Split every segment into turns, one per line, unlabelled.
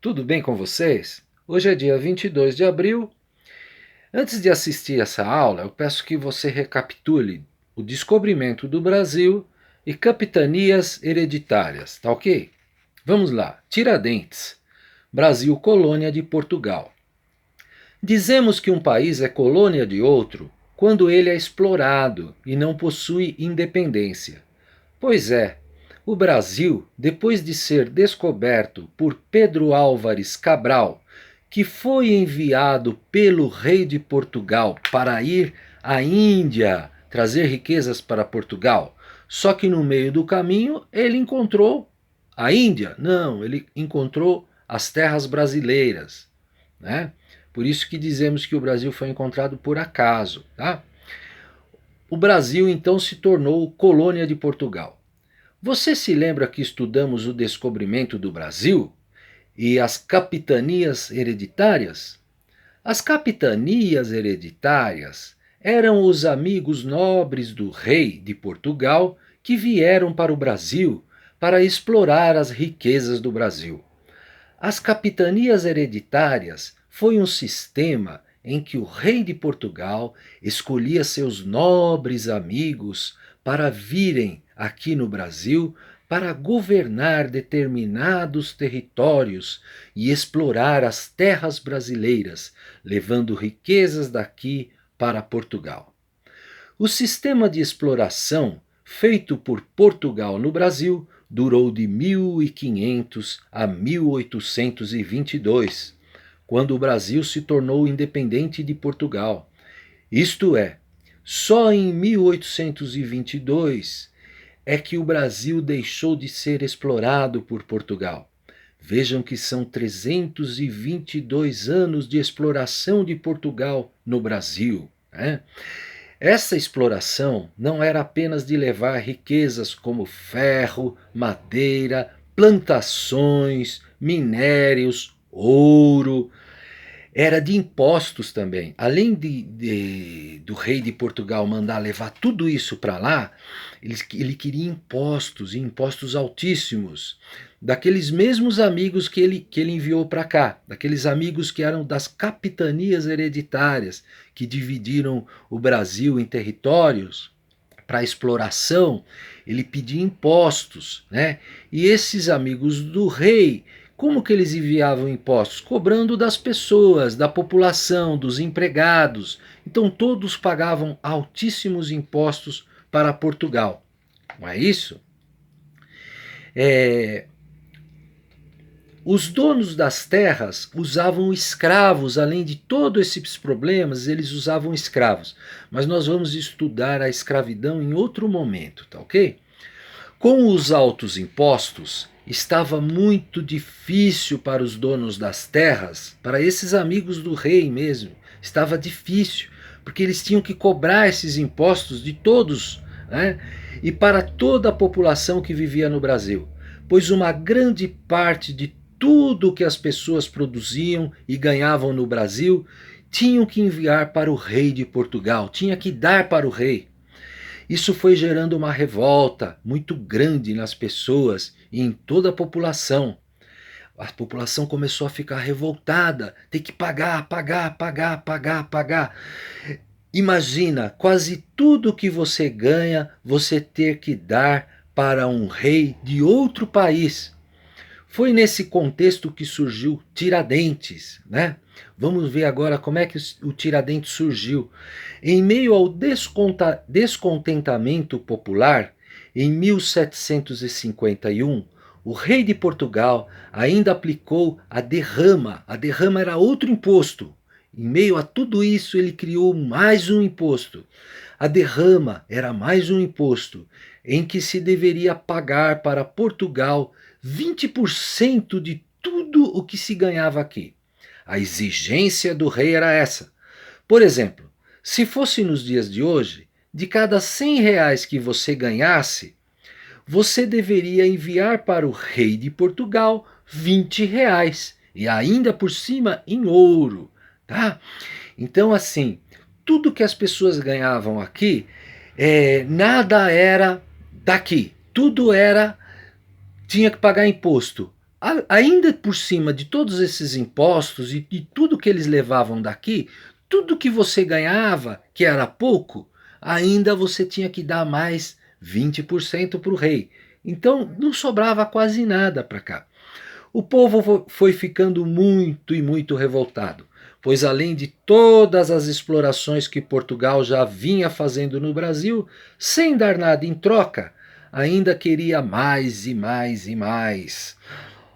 tudo bem com vocês? Hoje é dia 22 de abril. Antes de assistir essa aula, eu peço que você recapitule o descobrimento do Brasil e capitanias hereditárias, tá ok? Vamos lá. Tiradentes, Brasil colônia de Portugal. Dizemos que um país é colônia de outro quando ele é explorado e não possui independência. Pois é, o Brasil, depois de ser descoberto por Pedro Álvares Cabral, que foi enviado pelo rei de Portugal para ir à Índia trazer riquezas para Portugal, só que no meio do caminho ele encontrou a Índia? Não, ele encontrou as terras brasileiras, né? Por isso que dizemos que o Brasil foi encontrado por acaso, tá? O Brasil então se tornou colônia de Portugal. Você se lembra que estudamos o descobrimento do Brasil e as capitanias hereditárias? As capitanias hereditárias eram os amigos nobres do rei de Portugal que vieram para o Brasil para explorar as riquezas do Brasil. As capitanias hereditárias foi um sistema em que o rei de Portugal escolhia seus nobres amigos para virem aqui no Brasil para governar determinados territórios e explorar as terras brasileiras, levando riquezas daqui para Portugal. O sistema de exploração feito por Portugal no Brasil durou de 1500 a 1822, quando o Brasil se tornou independente de Portugal. Isto é, só em 1822 é que o Brasil deixou de ser explorado por Portugal. Vejam que são 322 anos de exploração de Portugal no Brasil, né? Essa exploração não era apenas de levar riquezas como ferro, madeira, plantações, minérios, ouro. Era de impostos também. Além do rei de Portugal mandar levar tudo isso para lá, ele queria impostos, e impostos altíssimos, daqueles mesmos amigos que ele enviou para cá, daqueles amigos que eram das capitanias hereditárias, que dividiram o Brasil em territórios para exploração. Ele pedia impostos, né? E esses amigos do rei, como que eles enviavam impostos? Cobrando das pessoas, da população, dos empregados. Então todos pagavam altíssimos impostos para Portugal. Não é isso? Os donos das terras usavam escravos, além de todos esses problemas, eles usavam escravos. Mas nós vamos estudar a escravidão em outro momento, tá ok? Com os altos impostos, estava muito difícil para os donos das terras, para esses amigos do rei mesmo, estava difícil, porque eles tinham que cobrar esses impostos de todos, né? E para toda a população que vivia no Brasil, pois uma grande parte de tudo que as pessoas produziam e ganhavam no Brasil tinham que enviar para o rei de Portugal, tinha que dar para o rei. Isso foi gerando uma revolta muito grande nas pessoas e em toda a população. A população começou a ficar revoltada, tem que pagar, pagar, pagar, pagar, pagar. Imagina, quase tudo que você ganha, você ter que dar para um rei de outro país. Foi nesse contexto que surgiu Tiradentes, né? Vamos ver agora como é que o Tiradentes surgiu. Em meio ao descontentamento popular, em 1751, o rei de Portugal ainda aplicou a derrama. A derrama era outro imposto. Em meio a tudo isso, ele criou mais um imposto. A derrama era mais um imposto, em que se deveria pagar para Portugal 20% de tudo o que se ganhava aqui. A exigência do rei era essa. Por exemplo, se fosse nos dias de hoje, de cada 100 reais que você ganhasse, você deveria enviar para o rei de Portugal 20 reais, e ainda por cima em ouro, tá? Então assim, tudo que as pessoas ganhavam aqui, nada era daqui, tudo tinha que pagar imposto. Ainda por cima de todos esses impostos e de tudo que eles levavam daqui, tudo que você ganhava, que era pouco, ainda você tinha que dar mais 20% para o rei. Então não sobrava quase nada para cá. O povo foi ficando muito e muito revoltado, pois além de todas as explorações que Portugal já vinha fazendo no Brasil, sem dar nada em troca, ainda queria mais e mais e mais.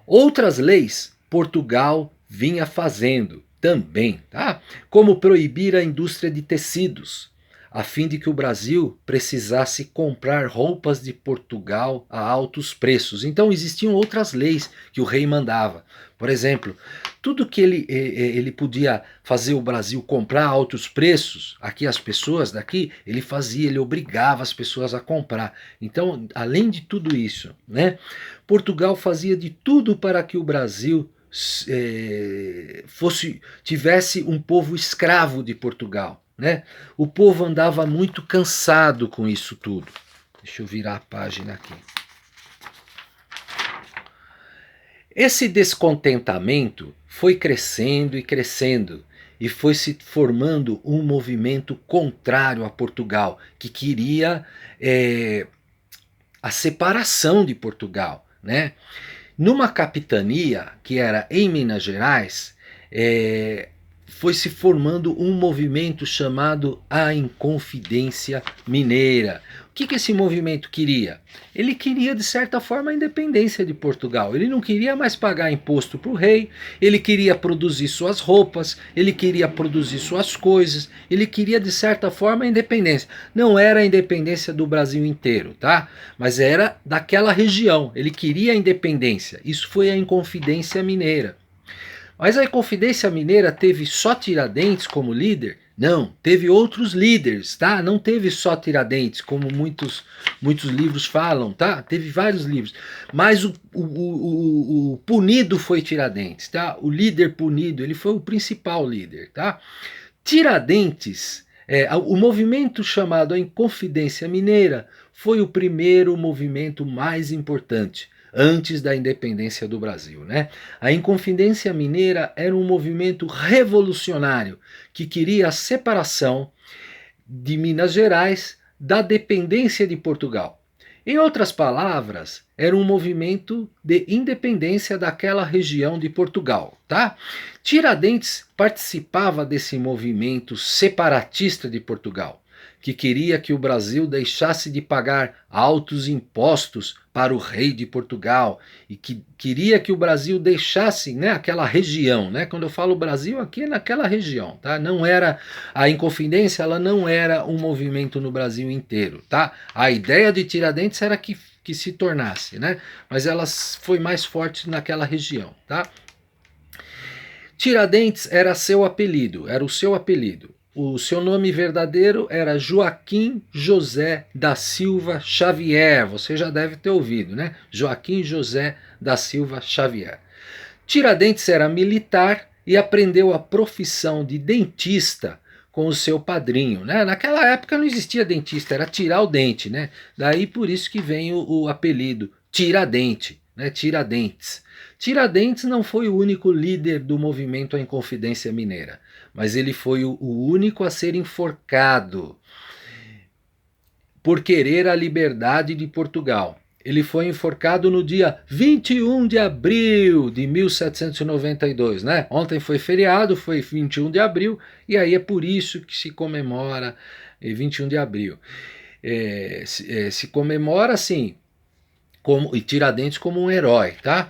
Outras leis Portugal vinha fazendo também, tá? Como proibir a indústria de tecidos, a fim de que o Brasil precisasse comprar roupas de Portugal a altos preços. Então existiam outras leis que o rei mandava. Por exemplo, tudo que ele podia fazer o Brasil comprar a altos preços, aqui as pessoas daqui, ele fazia, ele obrigava as pessoas a comprar. Então, além de tudo isso, né, Portugal fazia de tudo para que o Brasil tivesse um povo escravo de Portugal. Né? O povo andava muito cansado com isso tudo. Deixa eu virar a página aqui. Esse descontentamento foi crescendo e crescendo e foi se formando um movimento contrário a Portugal, que queria a separação de Portugal. Né? Numa capitania, que era em Minas Gerais, foi se formando um movimento chamado a Inconfidência Mineira. O que esse movimento queria? Ele queria, de certa forma, a independência de Portugal. Ele não queria mais pagar imposto para o rei, ele queria produzir suas roupas, ele queria produzir suas coisas, ele queria, de certa forma, a independência. Não era a independência do Brasil inteiro, tá? Mas era daquela região. Ele queria a independência. Isso foi a Inconfidência Mineira. Mas a Inconfidência Mineira teve só Tiradentes como líder? Não, teve outros líderes, tá? Não teve só Tiradentes, como muitos livros falam, tá? Teve vários livros. Mas o punido foi Tiradentes, tá? O líder punido, ele foi o principal líder, tá? Tiradentes, o movimento chamado a Inconfidência Mineira foi o primeiro movimento mais importante antes da independência do Brasil. Né? A Inconfidência Mineira era um movimento revolucionário que queria a separação de Minas Gerais da dependência de Portugal. Em outras palavras, era um movimento de independência daquela região de Portugal. Tá? Tiradentes participava desse movimento separatista de Portugal, que queria que o Brasil deixasse de pagar altos impostos para o rei de Portugal e que queria que o Brasil deixasse, né, aquela região, né? Quando eu falo Brasil, aqui é naquela região, tá? Não era a Inconfidência, ela não era um movimento no Brasil inteiro, tá? A ideia de Tiradentes era que se tornasse, né? Mas ela foi mais forte naquela região, tá? Tiradentes era seu apelido, era o seu apelido. O seu nome verdadeiro era Joaquim José da Silva Xavier. Você já deve ter ouvido, né? Joaquim José da Silva Xavier. Tiradentes era militar e aprendeu a profissão de dentista com o seu padrinho. Né? Naquela época não existia dentista, era tirar o dente. Né? Daí por isso que vem o apelido Tiradente, né? Tiradentes. Tiradentes não foi o único líder do movimento à Inconfidência Mineira, mas ele foi o único a ser enforcado por querer a liberdade de Portugal. Ele foi enforcado no dia 21 de abril de 1792, né? Ontem foi feriado, foi 21 de abril, e aí é por isso que se comemora 21 de abril. Se comemora, assim, e Tiradentes como um herói, tá?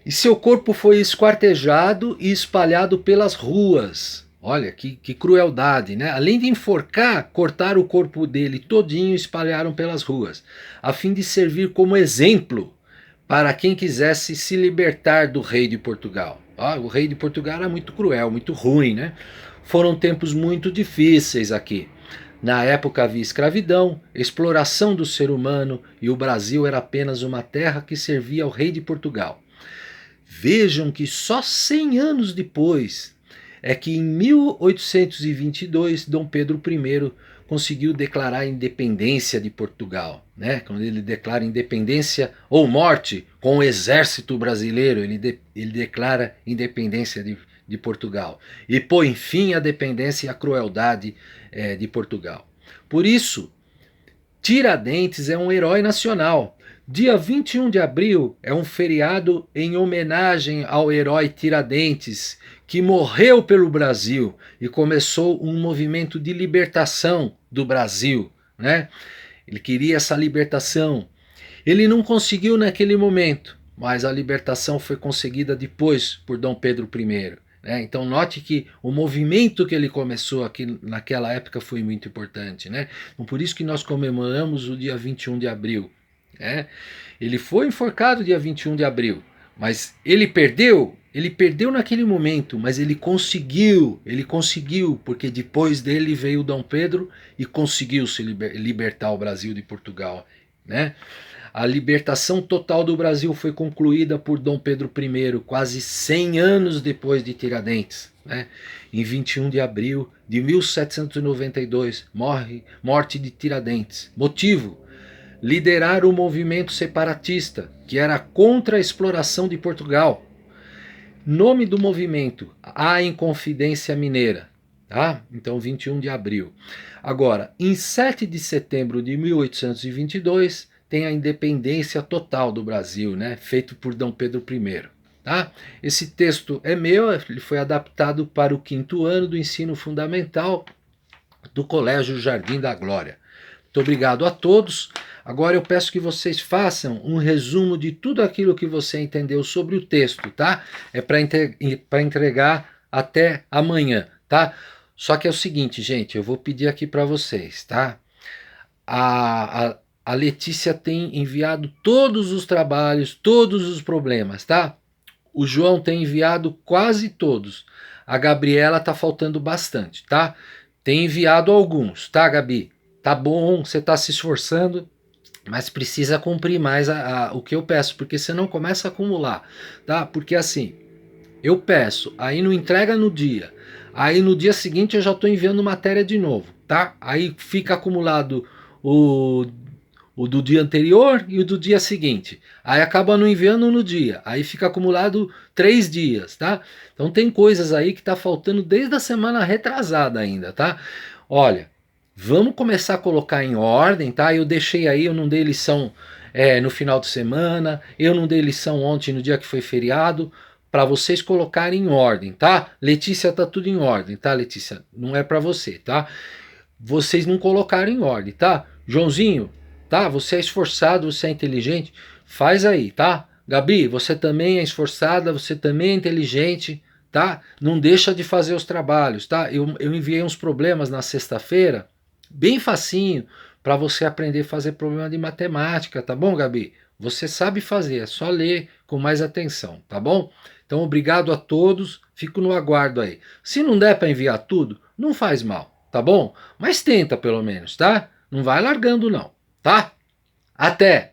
E seu corpo foi esquartejado e espalhado pelas ruas. Olha, que crueldade, né? Além de enforcar, cortaram o corpo dele todinho e espalharam pelas ruas, a fim de servir como exemplo para quem quisesse se libertar do rei de Portugal. O rei de Portugal era muito cruel, muito ruim, né? Foram tempos muito difíceis aqui. Na época havia escravidão, exploração do ser humano e o Brasil era apenas uma terra que servia ao rei de Portugal. Vejam que só 100 anos depois é que em 1822 Dom Pedro I conseguiu declarar a independência de Portugal, né? Quando ele declara independência ou morte com o exército brasileiro, ele declara independência de Portugal e põe fim à dependência e à crueldade de Portugal. Por isso, Tiradentes é um herói nacional. Dia 21 de abril é um feriado em homenagem ao herói Tiradentes, que morreu pelo Brasil e começou um movimento de libertação do Brasil, né? Ele queria essa libertação. Ele não conseguiu naquele momento, mas a libertação foi conseguida depois por Dom Pedro I. Então note que o movimento que ele começou aqui naquela época foi muito importante. Então, por isso que nós comemoramos o dia 21 de abril. Ele foi enforcado dia 21 de abril, mas ele perdeu naquele momento, mas ele conseguiu, porque depois dele veio Dom Pedro e conseguiu se libertar o Brasil de Portugal. A libertação total do Brasil foi concluída por Dom Pedro I, quase 100 anos depois de Tiradentes. Em 21 de abril de 1792, morte de Tiradentes. Motivo: liderar o movimento separatista, que era contra a exploração de Portugal. Nome do movimento: A Inconfidência Mineira. Então 21 de abril. Agora, em 7 de setembro de 1822, tem a independência total do Brasil, feito por Dom Pedro I. Esse texto é meu, ele foi adaptado para o 5º ano do ensino fundamental do Colégio Jardim da Glória. Muito obrigado a todos. Agora eu peço que vocês façam um resumo de tudo aquilo que você entendeu sobre o texto, tá? É para entregar até amanhã, tá? Só que é o seguinte, gente, eu vou pedir aqui para vocês, tá? A Letícia tem enviado todos os trabalhos, todos os problemas, tá? O João tem enviado quase todos. A Gabriela tá faltando bastante, tá? Tem enviado alguns, tá, Gabi? Tá bom, você tá se esforçando, mas precisa cumprir mais o que eu peço, porque senão começa a acumular, tá? Porque assim, eu peço, aí não entrega no dia, aí no dia seguinte eu já estou enviando matéria de novo, tá? Aí fica acumulado o do dia anterior e o do dia seguinte. Aí acaba não enviando no dia. Aí fica acumulado 3 dias, tá? Então tem coisas aí que tá faltando desde a semana retrasada ainda, tá? Olha, vamos começar a colocar em ordem, tá? Eu deixei aí, eu não dei lição no final de semana, eu não dei lição ontem no dia que foi feriado, para vocês colocarem em ordem, tá? Letícia, tá tudo em ordem, tá, Letícia? Não é para você, tá? Vocês não colocaram em ordem, tá? Joãozinho, tá? Você é esforçado, você é inteligente, faz aí, tá? Gabi, você também é esforçada, você também é inteligente, tá? Não deixa de fazer os trabalhos, tá? Eu enviei uns problemas na sexta-feira, bem facinho, para você aprender a fazer problema de matemática, tá bom, Gabi? Você sabe fazer, é só ler com mais atenção, tá bom? Então, obrigado a todos, fico no aguardo aí. Se não der para enviar tudo, não faz mal, tá bom? Mas tenta pelo menos, tá? Não vai largando não, tá? Até!